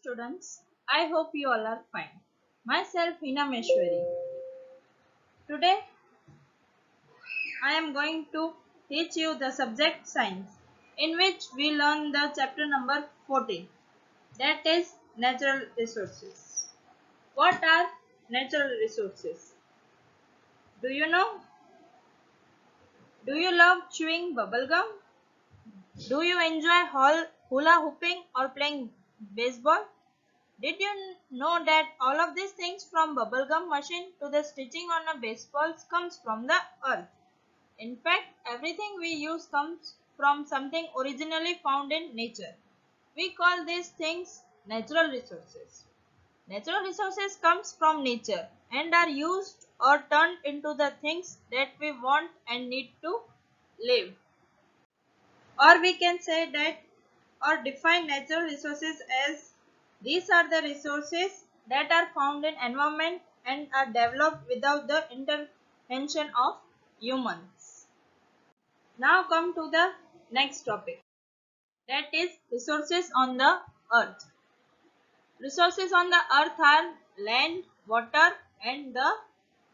students. I hope you all are fine. Myself Hina Meshwari. Today I am going to teach you the subject science in which we learn the chapter number 14, that is natural resources. What are natural resources? Do you know? Do you love chewing bubble gum? Do you enjoy hula hooping or playing baseball? Did you know that all of these things from bubblegum machine to the stitching on a baseball comes from the earth? In fact, everything we use comes from something originally found in nature. We call these things natural resources. Natural resources comes from nature and are used or turned into the things that we want and need to live. Or we can say that or define natural resources as these are the resources that are found in environment and are developed without the intervention of humans. Now come to the next topic, that is resources on the earth. Resources on the earth are land, water and the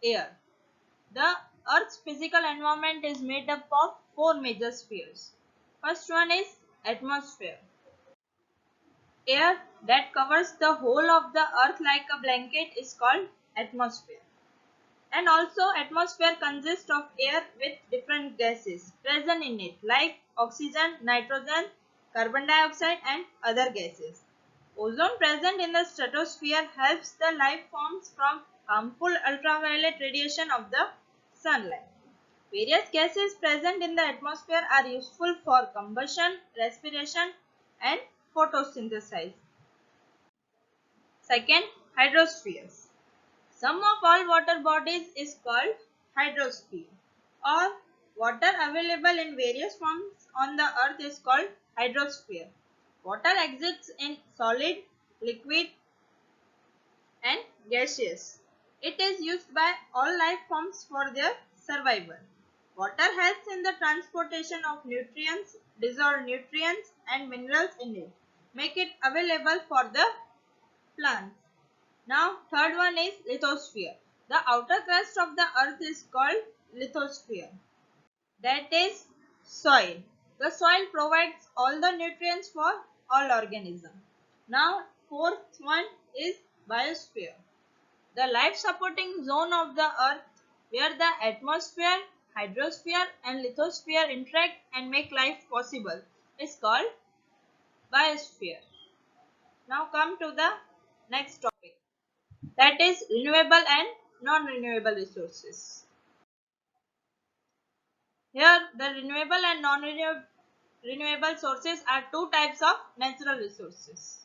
air. The earth's physical environment is made up of four major spheres. First one is atmosphere. Air that covers the whole of the earth like a blanket is called atmosphere. And also atmosphere consists of air with different gases present in it like oxygen, nitrogen, carbon dioxide and other gases. Ozone present in the stratosphere helps the life forms from harmful ultraviolet radiation of the sunlight. Various gases present in the atmosphere are useful for combustion, respiration and photosynthesis. Second, hydrospheres. Sum of all water bodies is called hydrosphere, or water available in various forms on the earth is called hydrosphere. Water exists in solid, liquid and gaseous. It is used by all life forms for their survival. Water helps in the transportation of nutrients, dissolved nutrients and minerals in it. Make it available for the plants. Now third one is lithosphere. The outer crust of the earth is called lithosphere. That is soil. The soil provides all the nutrients for all organisms. Now fourth one is biosphere. The life supporting zone of the earth where the atmosphere, hydrosphere and lithosphere interact and make life possible is called biosphere. Now come to the next topic, that is renewable and non-renewable resources. Here the renewable and non-renewable sources are two types of natural resources.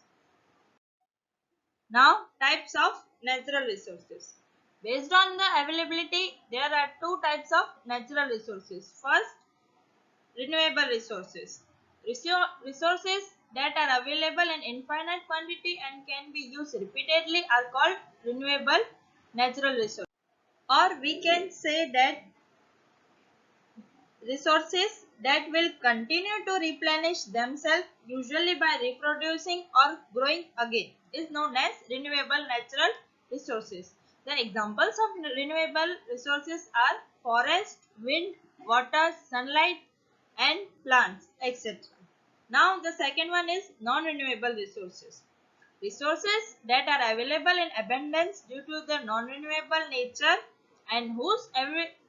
Now types of natural resources. Based on the availability, there are two types of natural resources. First, renewable resources. Resources that are available in infinite quantity and can be used repeatedly are called renewable natural resources. Or we can say that resources that will continue to replenish themselves, usually by reproducing or growing again, is known as renewable natural resources. The examples of renewable resources are forest, wind, water, sunlight and plants, etc. Now the second one is non-renewable resources. Resources that are available in abundance due to the non-renewable nature and whose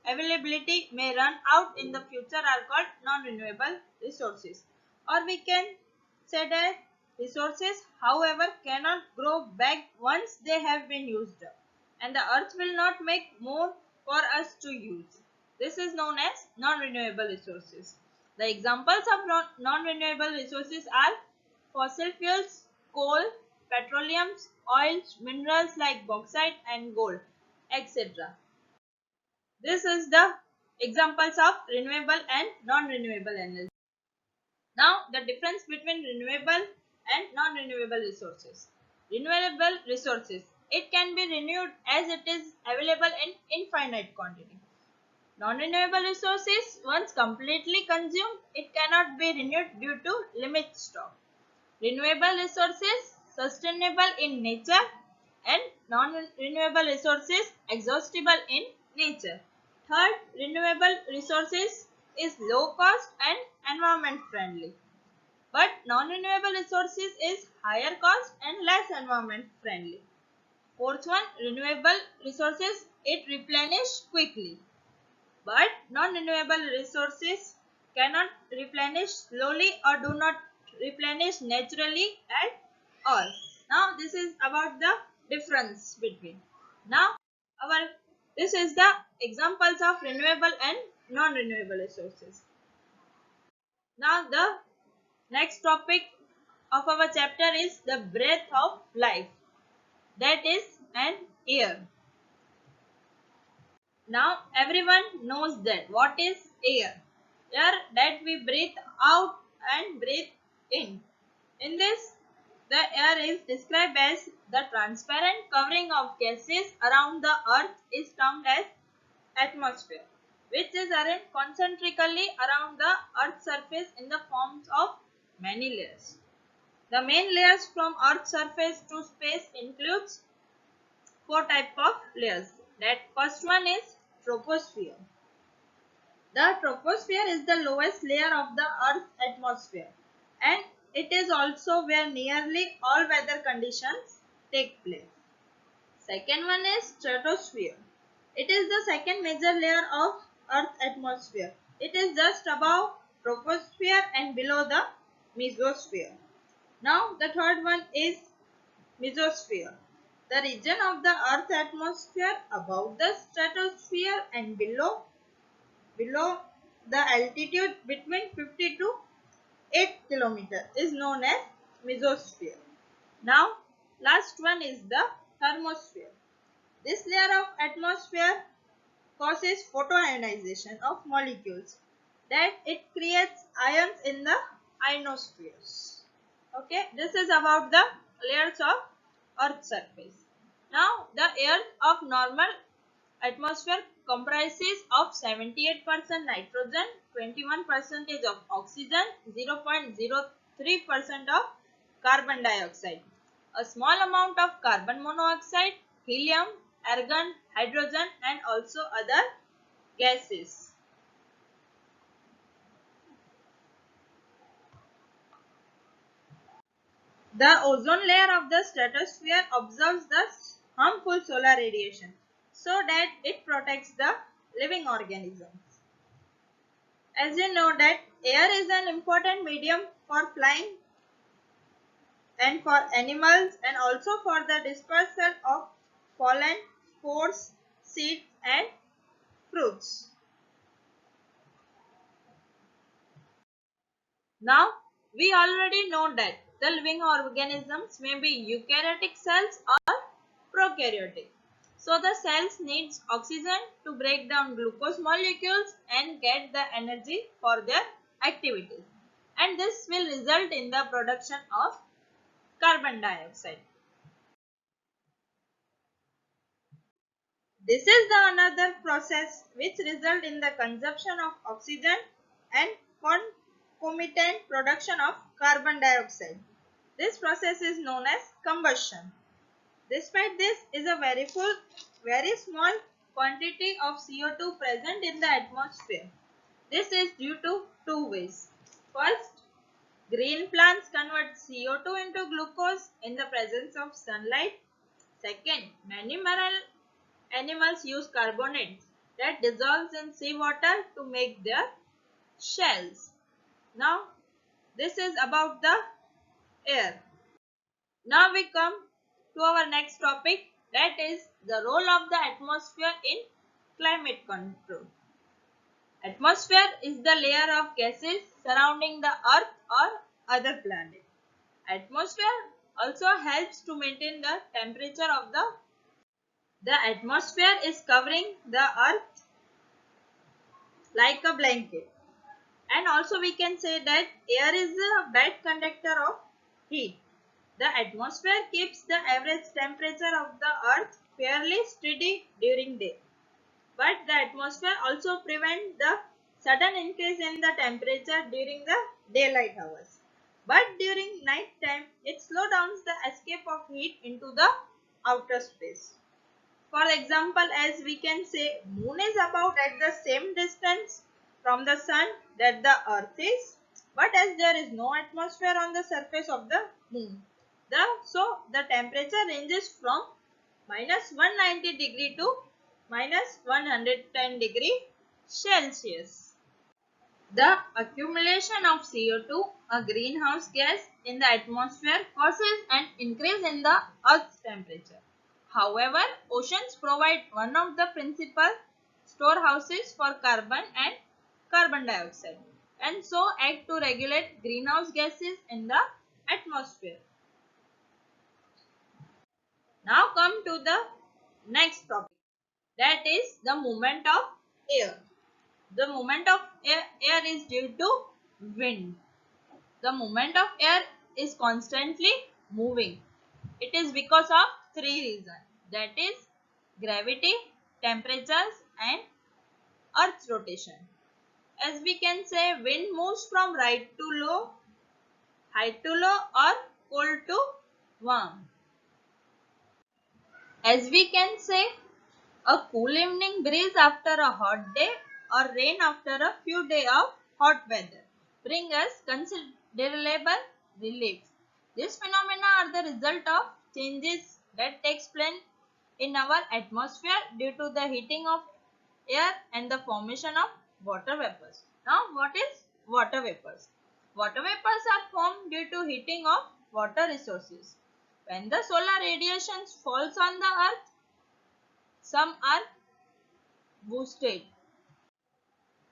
availability may run out in the future are called non-renewable resources. Or we can say that resources, however, cannot grow back once they have been used up, and the earth will not make more for us to use. This is known as non-renewable resources. The examples of non-renewable resources are fossil fuels, coal, petroleums, oils, minerals like bauxite and gold, etc. This is the examples of renewable and non-renewable energy. Now the difference between renewable and non-renewable resources. Renewable resources, it can be renewed as it is available in infinite quantity. Non-renewable resources, once completely consumed, it cannot be renewed due to limit stock. Renewable resources, sustainable in nature, and non-renewable resources exhaustible in nature. Third, renewable resources is low cost and environment friendly. But non-renewable resources is higher cost and less environment friendly. Fourth one, renewable resources, it replenish quickly. But non-renewable resources cannot replenish slowly or do not replenish naturally at all. Now this is about the difference between. Now our this is the examples of renewable and non-renewable resources. Now the next topic of our chapter is the breath of life, that is an air. Now everyone knows that what is air. Air that we breathe out and breathe in. In this, the air is described as the transparent covering of gases around the earth is termed as atmosphere, which is arranged concentrically around the earth's surface in the forms of many layers. The main layers from earth's surface to space includes four types of layers. That first one is troposphere. The troposphere is the lowest layer of the Earth's atmosphere, and it is also where nearly all weather conditions take place. Second one is stratosphere. It is the second major layer of Earth's atmosphere. It is just above troposphere and below the mesosphere. Now the third one is mesosphere. The region of the Earth's atmosphere above the stratosphere and below the altitude between 50 to 8 km is known as mesosphere. Now last one is the thermosphere. This layer of atmosphere causes photoionization of molecules, that it creates ions in the ionospheres. Okay, this is about the layers of Earth's surface. Now the air of normal atmosphere comprises of 78% nitrogen, 21% of oxygen, 0.03% of carbon dioxide, a small amount of carbon monoxide, helium, argon, hydrogen, and also other gases. The ozone layer of the stratosphere absorbs the harmful solar radiation so that it protects the living organisms. As you know that air is an important medium for flying and for animals, and also for the dispersal of pollen, spores, seeds and fruits. Now we already know that the living organisms may be eukaryotic cells or prokaryotic. So the cells needs oxygen to break down glucose molecules and get the energy for their activities. And this will result in the production of carbon dioxide. This is the another process which result in the consumption of oxygen and concomitant production of carbon dioxide. This process is known as combustion. Despite this is a very small quantity of CO2 present in the atmosphere. This is due to two ways. First, green plants convert CO2 into glucose in the presence of sunlight. Second, many marine animals use carbonates that dissolves in seawater to make their shells. Now, this is about the air. Now we come to our next topic, that is the role of the atmosphere in climate control. Atmosphere is the layer of gases surrounding the earth or other planet. Atmosphere also helps to maintain the temperature of the atmosphere is covering the earth like a blanket. And also we can say that air is a bad conductor of heat. The atmosphere keeps the average temperature of the earth fairly steady during day. But the atmosphere also prevents the sudden increase in the temperature during the daylight hours. But during night time, it slows down the escape of heat into the outer space. For example, as we can say, moon is about at the same distance from the sun that the earth is, but as there is no atmosphere on the surface of the moon, so the temperature ranges from minus 190 degree to minus 110 degree Celsius. The accumulation of CO2, a greenhouse gas, in the atmosphere causes an increase in the Earth's temperature. However, oceans provide one of the principal storehouses for carbon and carbon dioxide and so act to regulate greenhouse gases in the atmosphere. Now come to the next topic, that is the movement of air. The movement of air is due to wind. The movement of air is constantly moving. It is because of three reasons, that is gravity, temperatures and earth's rotation. As we can say, wind moves from right to low, high to low or cold to warm. As we can say, a cool evening breeze after a hot day or rain after a few days of hot weather bring us considerable relief. These phenomena are the result of changes that takes place in our atmosphere due to the heating of air and the formation of water vapors. Now, what is water vapors? Water vapors are formed due to heating of water resources. When the solar radiation falls on the earth, some are boosted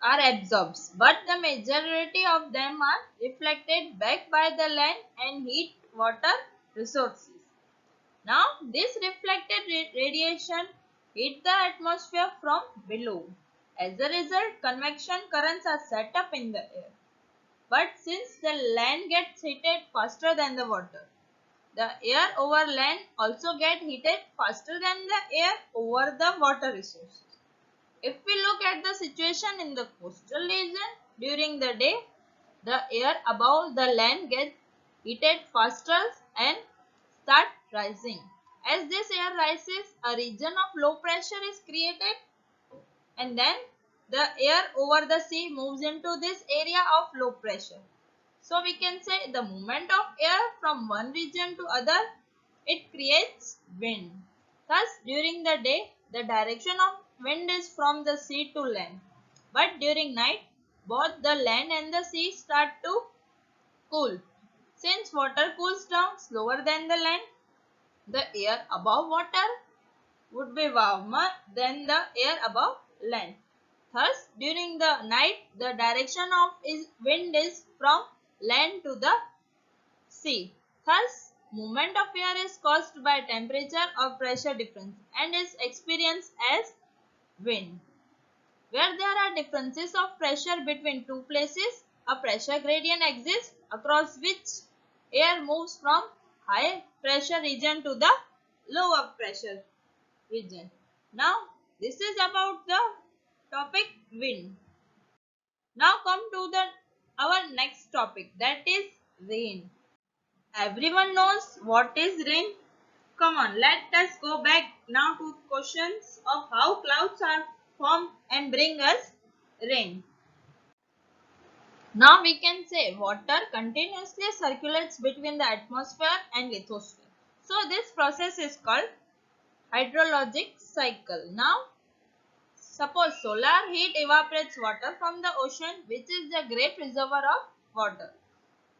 are absorbed, but the majority of them are reflected back by the land and heat water resources. Now, this reflected radiation hit the atmosphere from below. As a result, convection currents are set up in the air. But since the land gets heated faster than the water, the air over land also gets heated faster than the air over the water resources. If we look at the situation in the coastal region during the day, the air above the land gets heated faster and start rising. As this air rises, a region of low pressure is created and then the air over the sea moves into this area of low pressure. So we can say the movement of air from one region to other, it creates wind. Thus, during the day, the direction of wind is from the sea to land. But during night, both the land and the sea start to cool. Since water cools down slower than the land, the air above water would be warmer than the air above land. Thus, during the night, the direction of wind is from land to the sea. Thus, movement of air is caused by temperature or pressure difference and is experienced as wind. Where there are differences of pressure between two places, a pressure gradient exists across which air moves from high pressure region to the lower pressure region. Now, this is about the topic wind. Now come to the our next topic, that is rain. Everyone knows what is rain. Come on, let us go back now to questions of how clouds are formed and bring us rain. Now we can say water continuously circulates between the atmosphere and lithosphere. So this process is called hydrologic cycle. Now suppose solar heat evaporates water from the ocean, which is the great reservoir of water.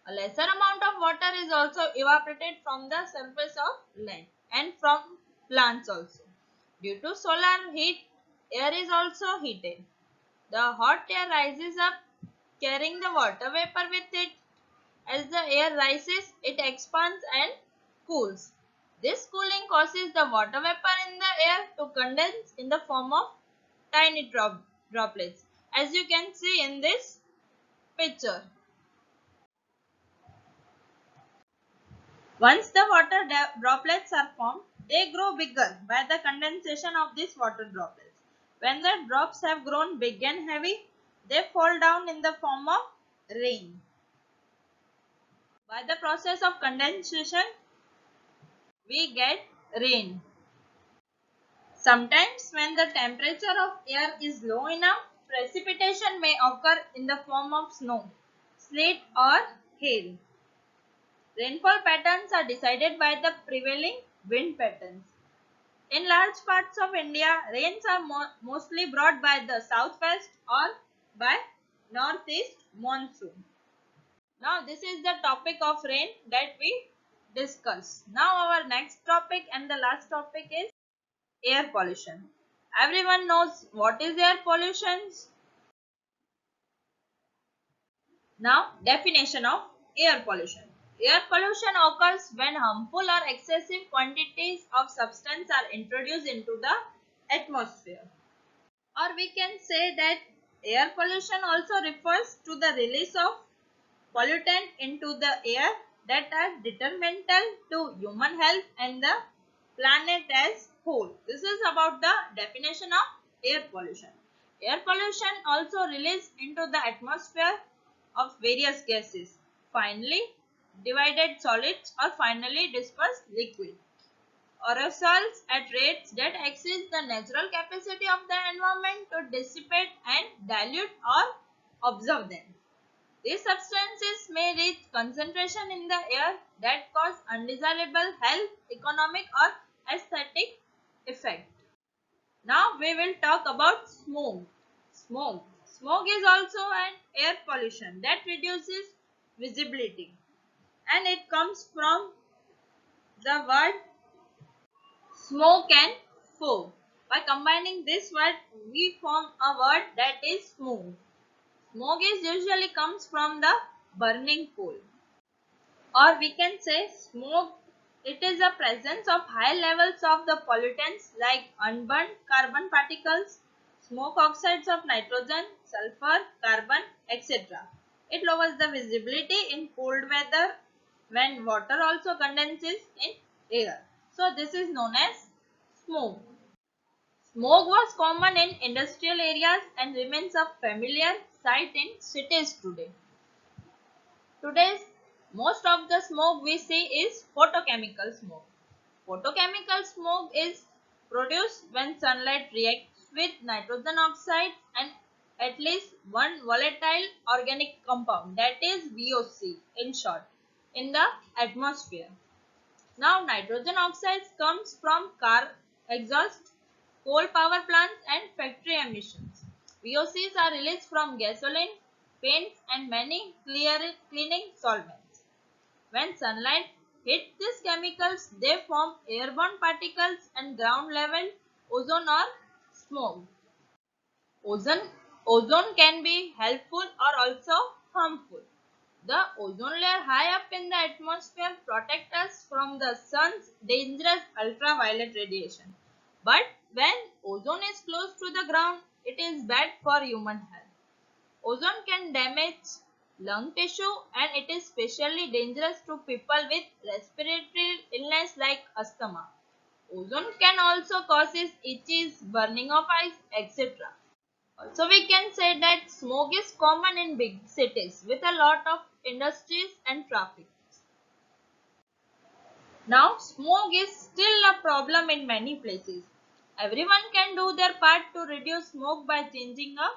A lesser amount of water is also evaporated from the surface of land and from plants also. Due to solar heat, air is also heated. The hot air rises up carrying the water vapor with it. As the air rises, it expands and cools. This cooling causes the water vapor in the air to condense in the form of tiny droplets, as you can see in this picture. Once the water droplets are formed, they grow bigger by the condensation of these water droplets. When the drops have grown big and heavy, they fall down in the form of rain. By the process of condensation, we get rain. Sometimes when the temperature of air is low enough, precipitation may occur in the form of snow, sleet or hail. Rainfall patterns are decided by the prevailing wind patterns. In large parts of India, rains are mostly brought by the southwest or by northeast monsoon. Now this is the topic of rain that we discuss. Now our next topic and the last topic is air pollution. Everyone knows what is air pollution. Now definition of air pollution. Air pollution occurs when harmful or excessive quantities of substance are introduced into the atmosphere. Or we can say that air pollution also refers to the release of pollutant into the air that are detrimental to human health and the planet as whole. This is about the definition of air pollution. Air pollution also release into the atmosphere of various gases, finely divided solids or finally dispersed liquid. Aerosols at rates that exceed the natural capacity of the environment to dissipate and dilute or absorb them. These substances may reach concentration in the air that cause undesirable health, economic or aesthetic effect. Now we will talk about smoke. Smoke is also an air pollution that reduces visibility, and it comes from the word smoke and fog. By combining this word, we form a word that is smoke. Smoke is usually comes from the burning coal. Or we can say smoke, it is a presence of high levels of the pollutants like unburned carbon particles, smoke oxides of nitrogen, sulfur, carbon, etc. It lowers the visibility in cold weather when water also condenses in air. So this is known as smoke. Smoke was common in industrial areas and remains a familiar sight in cities today. Today's most of the smoke we see is photochemical smoke. Photochemical smoke is produced when sunlight reacts with nitrogen oxide and at least one volatile organic compound, that is VOC in short, in the atmosphere. Now nitrogen oxides comes from car exhaust, coal power plants and factory emissions. VOCs are released from gasoline, paints and many cleaning solvents. When sunlight hits these chemicals, they form airborne particles and ground level ozone or smoke. Ozone, ozone can be helpful or also harmful. The ozone layer high up in the atmosphere protects us from the sun's dangerous ultraviolet radiation. But when ozone is close to the ground, it is bad for human health. Ozone can damage lung tissue and it is especially dangerous to people with respiratory illness like asthma. Ozone can also cause itches, burning of eyes, etc. Also, we can say that smoke is common in big cities with a lot of industries and traffic. Now, smoke is still a problem in many places. Everyone can do their part to reduce smoke by changing a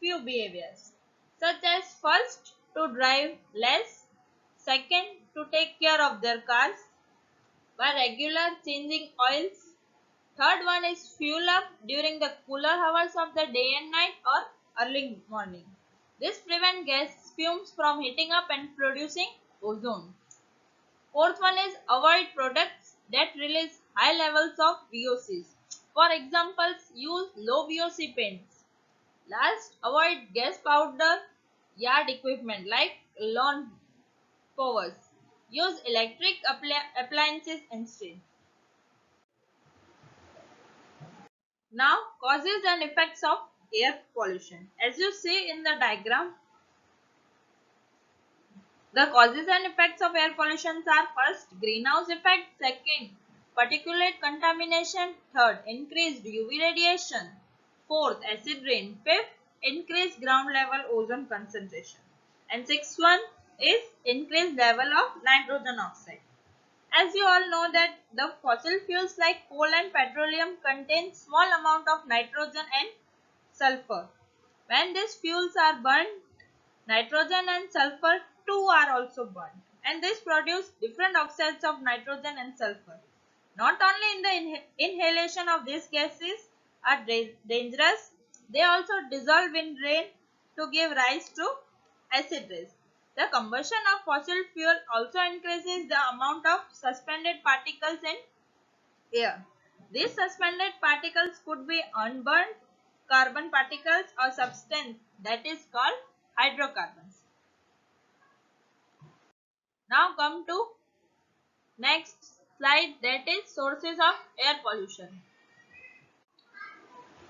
few behaviors, such as first, to drive less, second, to take care of their cars by regular changing oils. Third one is fuel up during the cooler hours of the day and night or early morning. This prevents gas fumes from heating up and producing ozone. Fourth one is avoid products that release high levels of VOCs. For examples, use low VOC paints. Last, avoid gas powder yard equipment like lawn mowers. Use electric appliances instead. Now, causes and effects of air pollution. As you see in the diagram, the causes and effects of air pollution are first, greenhouse effect, second, particulate contamination, third, increased UV radiation, fourth, acid rain, fifth, increased ground level ozone concentration, and sixth one is increased level of nitrogen oxide. As you all know that the fossil fuels like coal and petroleum contain small amount of nitrogen and sulfur. When these fuels are burnt, nitrogen and sulfur too are also burnt, and this produce different oxides of nitrogen and sulfur. Not only in the inhalation of these gases are dangerous, they also dissolve in rain to give rise to acid rain. The combustion of fossil fuel also increases the amount of suspended particles in air. These suspended particles could be unburned carbon particles or substance that is called hydrocarbons. Now come to next slide, that is sources of air pollution.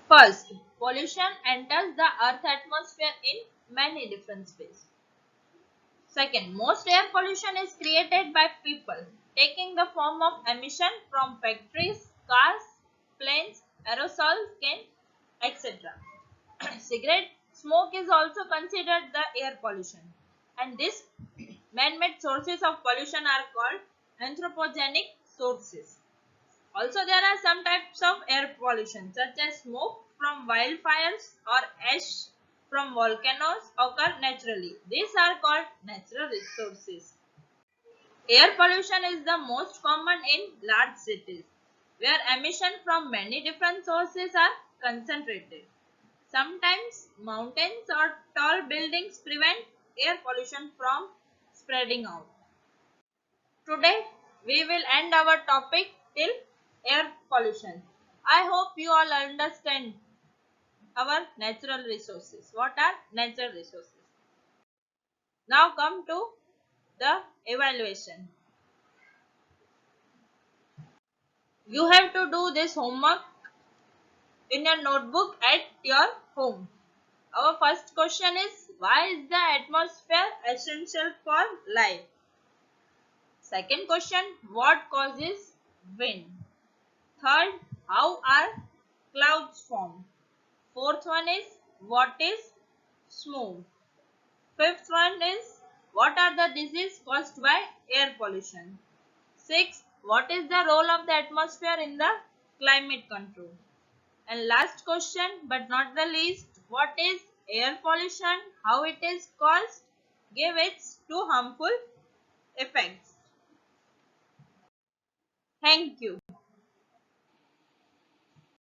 First, pollution enters the earth atmosphere in many different ways. Second, most air pollution is created by people, taking the form of emission from factories, cars, planes, aerosols, can, etc. Cigarette smoke is also considered the air pollution, and these man-made sources of pollution are called anthropogenic sources. Also, there are some types of air pollution such as smoke from wildfires or ash from volcanoes occur naturally. These are called natural resources. Air pollution is the most common in large cities where emission from many different sources are concentrated. Sometimes mountains or tall buildings prevent air pollution from spreading out. Today we will end our topic till air pollution. I hope you all understand our natural resources. What are natural resources? Now come to the evaluation. You have to do this homework in your notebook at your home. Our first question is, why is the atmosphere essential for life? Second question, what causes wind? Third, how are clouds formed? Fourth one is, what is smoke? Fifth one is, what are the diseases caused by air pollution? Sixth, what is the role of the atmosphere in the climate control? And last question but not the least, what is air pollution, how it is caused, give its two harmful effects. Thank you.